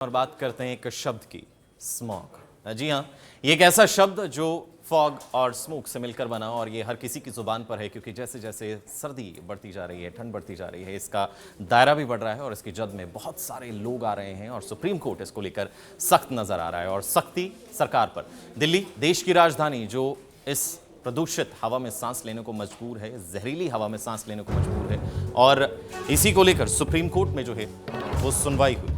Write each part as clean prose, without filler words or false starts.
और बात करते हैं एक शब्द की, स्मॉग। जी हाँ, ये एक ऐसा शब्द जो फॉग और स्मोक से मिलकर बना और ये हर किसी की जुबान पर है, क्योंकि जैसे जैसे सर्दी बढ़ती जा रही है, ठंड बढ़ती जा रही है, इसका दायरा भी बढ़ रहा है और इसकी जद में बहुत सारे लोग आ रहे हैं और सुप्रीम कोर्ट इसको लेकर सख्त नजर आ रहा है और सख्ती सरकार पर। दिल्ली, देश की राजधानी, जो इस प्रदूषित हवा में सांस लेने को मजबूर है, जहरीली हवा में सांस लेने को मजबूर है और इसी को लेकर सुप्रीम कोर्ट में जो है वो सुनवाई हुई।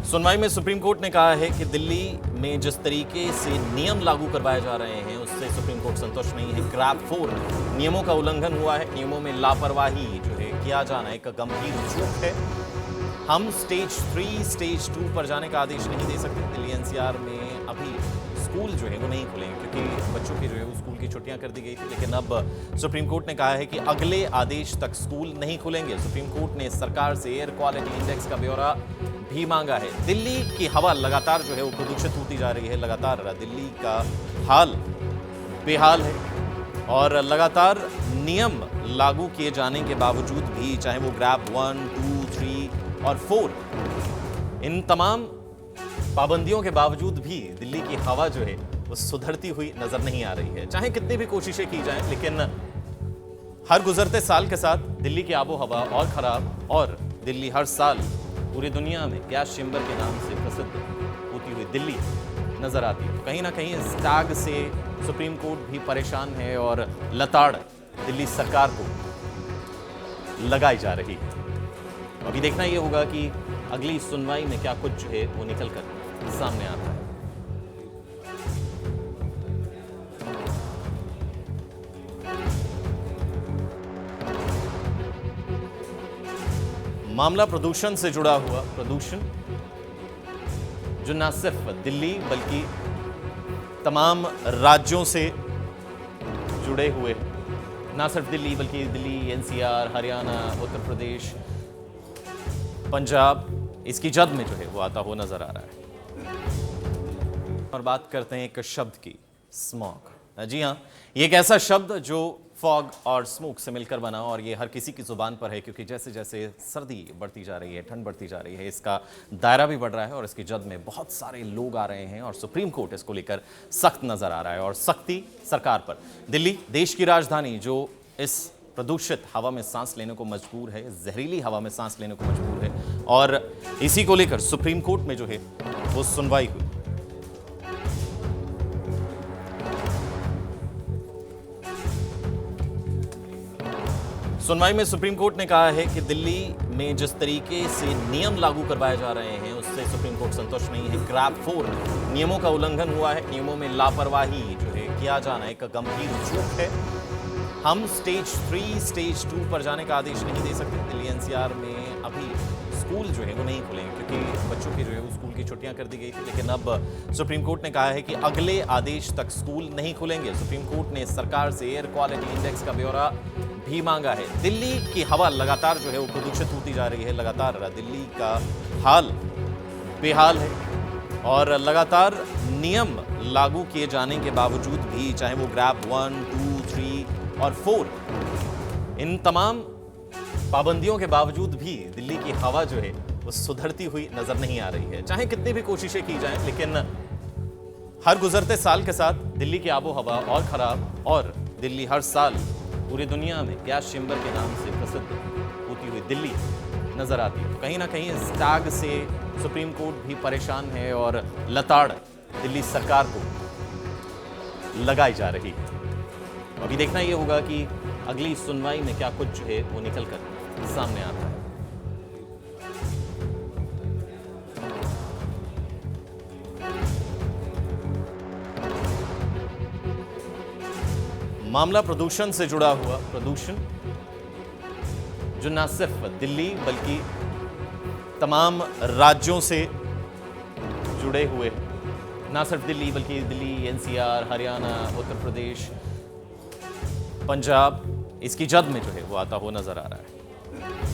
सुनवाई में सुप्रीम कोर्ट ने कहा है कि दिल्ली में जिस तरीके से नियम लागू करवाए जा रहे हैं उससे सुप्रीम कोर्ट संतुष्ट नहीं है। ग्रैब 4 नियमों का उल्लंघन हुआ है, नियमों में लापरवाही जो है किया जाना एक गंभीर चूक है। हम स्टेज 3, स्टेज 2 पर जाने का आदेश नहीं दे सकते। दिल्ली एनसीआर में अभी स्कूल जो है वो नहीं खुलेंगे क्योंकि बच्चों की जो है वो स्कूल की छुट्टियां कर दी गई थी, लेकिन अब सुप्रीम कोर्ट ने कहा है कि अगले आदेश तक स्कूल नहीं खुलेंगे। सुप्रीम कोर्ट ने सरकार से एयर क्वालिटी इंडेक्स का ब्यौरा भी मांगा है। दिल्ली की हवा लगातार जो है वो प्रदूषित होती जा रही है, लगातार दिल्ली का हाल बेहाल है और लगातार नियम लागू किए जाने के बावजूद भी, चाहे वो ग्रैब 1, 2, 3 और 4, इन तमाम पाबंदियों के बावजूद भी दिल्ली की हवा जो है वो सुधरती हुई नजर नहीं आ रही है। चाहे कितनी भी कोशिशें की जाएं, लेकिन हर गुजरते साल के साथ दिल्ली की आबो हवा और खराब और दिल्ली हर साल पूरी दुनिया में गैस चेंबर के नाम से प्रसिद्ध होती हुई दिल्ली नजर आती है। कहीं ना कहीं इस टैग से सुप्रीम कोर्ट भी परेशान है और लताड़ दिल्ली सरकार को लगाई जा रही है। अभी देखना यह होगा कि अगली सुनवाई में क्या कुछ जो है वो निकल कर सामने आता है। मामला प्रदूषण से जुड़ा हुआ, प्रदूषण जो न सिर्फ दिल्ली बल्कि तमाम राज्यों से जुड़े हुए, न सिर्फ दिल्ली बल्कि दिल्ली, एनसीआर, हरियाणा, उत्तर प्रदेश, पंजाब, इसकी जद में जो है वो आता हुआ नजर आ रहा है। और बात करते हैं एक शब्द की, स्मॉग। जी हाँ, ये एक ऐसा शब्द जो फॉग और स्मोक से मिलकर बना और ये हर किसी की जुबान पर है, क्योंकि जैसे जैसे सर्दी बढ़ती जा रही है, ठंड बढ़ती जा रही है, इसका दायरा भी बढ़ रहा है और इसकी जद में बहुत सारे लोग आ रहे हैं और सुप्रीम कोर्ट इसको लेकर सख्त नजर आ रहा है और सख्ती सरकार पर। दिल्ली, देश की राजधानी, जो इस प्रदूषित हवा में सांस लेने को मजबूर है, जहरीली हवा में सांस लेने को मजबूर है और इसी को लेकर सुप्रीम कोर्ट में जो है वो सुनवाई हुई। सुनवाई में सुप्रीम कोर्ट ने कहा है कि दिल्ली में जिस तरीके से नियम लागू करवाए जा रहे हैं उससे सुप्रीम कोर्ट संतुष्ट नहीं है। ग्रैब 4 नियमों का उल्लंघन हुआ है, नियमों में लापरवाही जो है किया जाना एक गंभीर चूक है। हम स्टेज 3, स्टेज 2 पर जाने का आदेश नहीं दे सकते। दिल्ली एनसीआर में अभी स्कूल जो है वो नहीं खुलेंगे क्योंकि बच्चों की जो है वो स्कूल की छुट्टियां कर दी गई थी, लेकिन अब सुप्रीम कोर्ट ने कहा है कि अगले आदेश तक स्कूल नहीं खुलेंगे। सुप्रीम कोर्ट ने सरकार से एयर क्वालिटी इंडेक्स का ब्यौरा भी मांगा है। दिल्ली की हवा लगातार जो है वो प्रदूषित होती जा रही है, लगातार दिल्ली का हाल बेहाल है और लगातार नियम लागू किए जाने के बावजूद भी, चाहे वो ग्रैब 1, 2, 3 और 4, इन तमाम पाबंदियों के बावजूद भी दिल्ली की हवा जो है वो सुधरती हुई नजर नहीं आ रही है। चाहे कितनी भी कोशिशें की जाएं, लेकिन हर गुजरते साल के साथ दिल्ली की आबो हवा और खराब और दिल्ली हर साल पूरी दुनिया में गैस चेंबर के नाम से प्रसिद्ध होती हुई दिल्ली नजर आती है। कहीं ना कहीं इस टैग से सुप्रीम कोर्ट भी परेशान है और लताड़ दिल्ली सरकार को लगाई जा रही है। अभी देखना यह होगा कि अगली सुनवाई में क्या कुछ जो है वो निकल कर सामने आता है। मामला प्रदूषण से जुड़ा हुआ, प्रदूषण जो न सिर्फ दिल्ली बल्कि तमाम राज्यों से जुड़े हुए, न सिर्फ दिल्ली बल्कि दिल्ली, एनसीआर, हरियाणा, उत्तर प्रदेश, पंजाब, इसकी जद में जो है वो आता हुआ नजर आ रहा है।